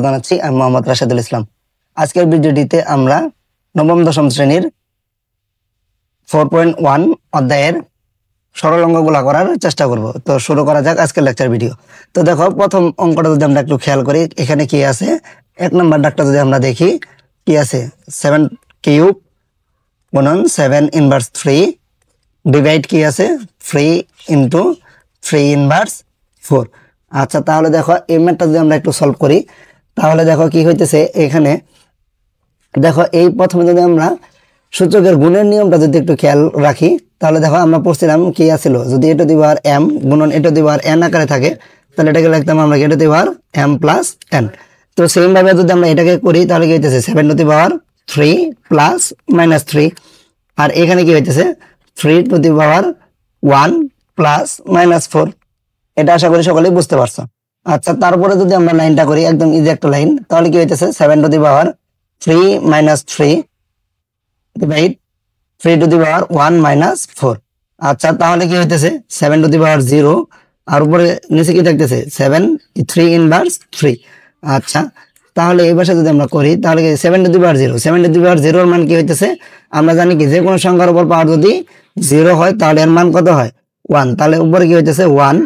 জানাচ্ছি। আমি মোহাম্মদ রাশেদুল ইসলাম। আজকের ভিডিওটিতে আমরা নবম দশম শ্রেণীর 4.1 অধ্যায়ের সরল অঙ্কগুলো করার চেষ্টা করব। তো শুরু করা যাক আজকের লেকচার ভিডিও। তো দেখো, প্রথম অঙ্কটা যদি আমরা একটু খেয়াল করি, এখানে কি আছে, এক নম্বর ডাকটা যদি আমরা দেখি, কি আছে, 7 কিউব গুণন 7 ইনভার্স 3 ডিভাইড কি আছে 3 ইন্টু 3 ইনভার্স 4। আচ্ছা, তাহলে দেখো এই ম্যাথটা যদি আমরা একটু সলভ করি, তাহলে দেখো কি হইতেছে। এখানে দেখো, এই প্রথমে যদি আমরা সূচকের গুণের নিয়মটা যদি একটু খেয়াল রাখি, তাহলে দেখো আমরা পড়ছিলাম কি আছিল, যদি এ টু দি পাওয়ার m গুণন এ টু দি পাওয়ার n আকারে থাকে, তাহলে এটাকে লিখতাম আমরা A to the power m plus n। তো সেম ভাবে যদি আমরা এটাকে করি, তাহলে কি হইতেছে 7 to the power 3 plus minus 3। আর এখানে কি হইতেছে 3 to the power 1 plus minus 4। এটা আশা করি সকলেই বুঝতে পারছো। আচ্ছা, তারপরে যদি আমরা লাইনটা করি, একদম ইজি একটা লাইন, তাহলে কি হইতেছে 7 to the power 3 minus 3 divide 3 to the power 1 minus 4। আচ্ছা, তাহলে কি হইতেছে 7 টু দি পাওয়ার 0, আর উপরে নিচে কি থাকতেছে 7 3 ইনভার্স 3। আচ্ছা, তাহলে এই ভাষা যদি আমরা করি, তাহলে কি 7 to the power 0, 7 to the পাওয়ার 0 এর মান কি হইতেছে, আমরা জানি কি যে কোনো সংখ্যার উপর পাওয়ার যদি 0 হয় তাহলে এর মান কত হয় 1। তাহলে উপরে কি হইতেছে 1,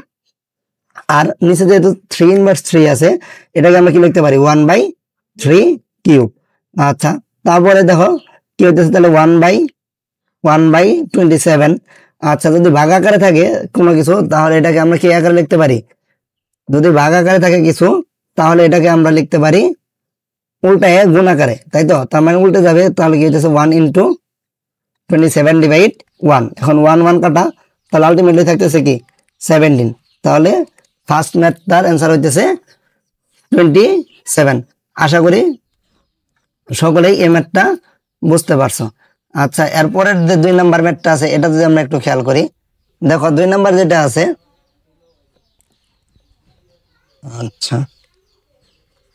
আর নিচে যেহেতু 3 ইনভার্স 3 আছে, এটাকে আমরা কি লিখতে পারি 1/3 কিউব। আচ্ছা, তারপরে দেখো কি হইতেছে, তাহলে 1/27। আচ্ছা, যদি ভাগ আকারে থাকে কোনো কিছু, তাহলে এটাকে আমরা কি আকারে লিখতে পারি, যদি ভাগ আকারে থাকে কিছু, তাহলে এটাকে আমরা লিখতে পারি উল্টায় গুণ আকারে, তাই তো? তার মানে উল্টে যাবে, তাহলে কি হইতেছে 1 ইন্টু 27 ডিভাইড 1। এখন 1 1 কাটা, তাহলে আলটিমেটলি থাকতেছে কি 17। তাহলে ফার্স্ট ম্যাথটার অ্যান্সার হইতেছে 27। আশা করি সকলেই এই ম্যাথটা বুঝতে পারছো। আচ্ছা, এরপরের যে 2 নাম্বার ম্যাথটা আছে, এটা যদি আমরা একটু খেয়াল করি, দেখো 2 নাম্বার যেটা আছে, আচ্ছা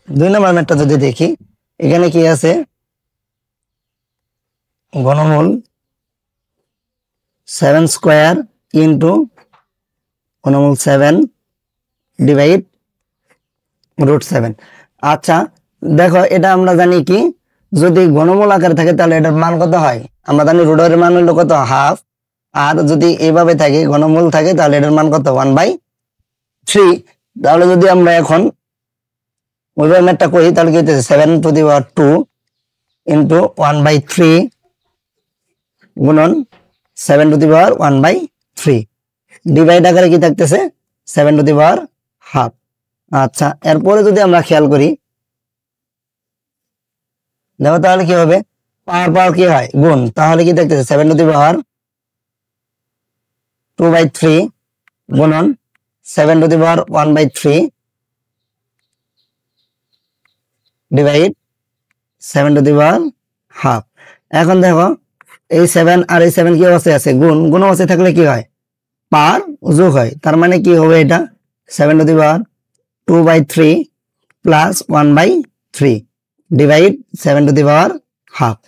2 নাম্বার ম্যাথটা যদি দেখি, এখানে কি আছে, ঘনমূল 7 স্কোয়ার ইন্টু ঘনমূল 7 ডিভাইড √7। আচ্ছা, দেখো এটা আমরা জানি কি, যদি ঘনমূল আকারে থাকে তাহলে এটার মান কত হয়, আমরা জানি রুটের মান হলো কত হাফ, আর যদি এইভাবে থাকে ঘনমূল থাকে তাহলে এটার মান কত 1/3। তাহলে যদি আমরা এখন ওইভাবে ম্যাথটা করি, তাহলে কি হইতেছে 7 টু দি পাওয়ার 2 ইন্টু 1/3 গুণন 7 টু দি পাওয়ার 1/3 ডিভাইড আকারে কি থাকতেছে 7 টু দি পাওয়ার হাফ। আচ্ছা, এরপরে যদি আমরা খেয়াল করি, দেখো তাহলে কি হবে, পাওয়ার পাওয়ার কি হয় গুণ, তাহলে কি দেখতেছে 7 টু দি পাওয়ার 2/3 গুণন 7 to the power 1/3 divide 7 to the power half. এখন দেখো এই 7 আর এই 7 কি অবস্থায় আছে, গুণ অবস্থায় থাকলে কি হয়, পাওয়ার যোগ হয়। তার মানে কি হবে, এটা 7 to the power 2/3 plus 1/3 divide 7 to the power half.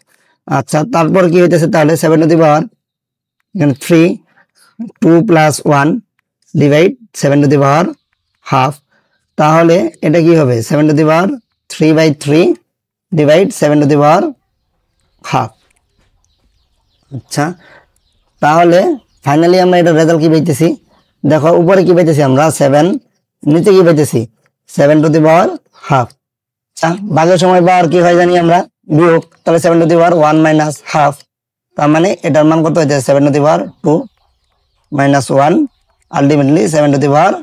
আচ্ছা, তারপর কি হইতেছে, তাহলে 7 টু দি পাওয়ার এখানে 3 2 plus 1 divide 7 to the power half. তাহলে এটা কি হবে 7 to the power 3/3 divide 7 to the power half. আচ্ছা, তাহলে ফাইনালি আমরা এটা রেজাল্ট কি পাইতেছি, দেখো উপরে কি পাইতেছি আমরা 7, নিচে কি পাইতেছি 7 টু দি পাওয়ার হাফ। আচ্ছা, ভাগের সময় পাওয়ার কি হয় জানি আমরা বিয়োগ, তাহলে 7 to the power 1 minus half. তার মানে এটার মান কত হইতেছে 7 to the power 2 minus 1 ultimately 7 to the power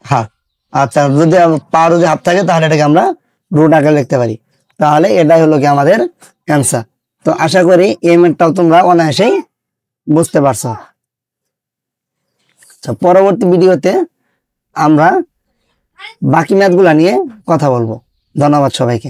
half. আচ্ছা, যদি পাওয়ার যদি হাফ থাকে, তাহলে এটাকে আমরা রুট আকারে লিখতে পারি। তাহলে এটাই হলো কি আমাদের অ্যান্সার। তো আশা করি এই ম্যাথটাও তোমরা অনায়াসেই বুঝতে পারছো। আচ্ছা, পরবর্তী ভিডিওতে আমরা বাকি ম্যাথগুলা নিয়ে কথা বলবো। ধন্যবাদ সবাইকে।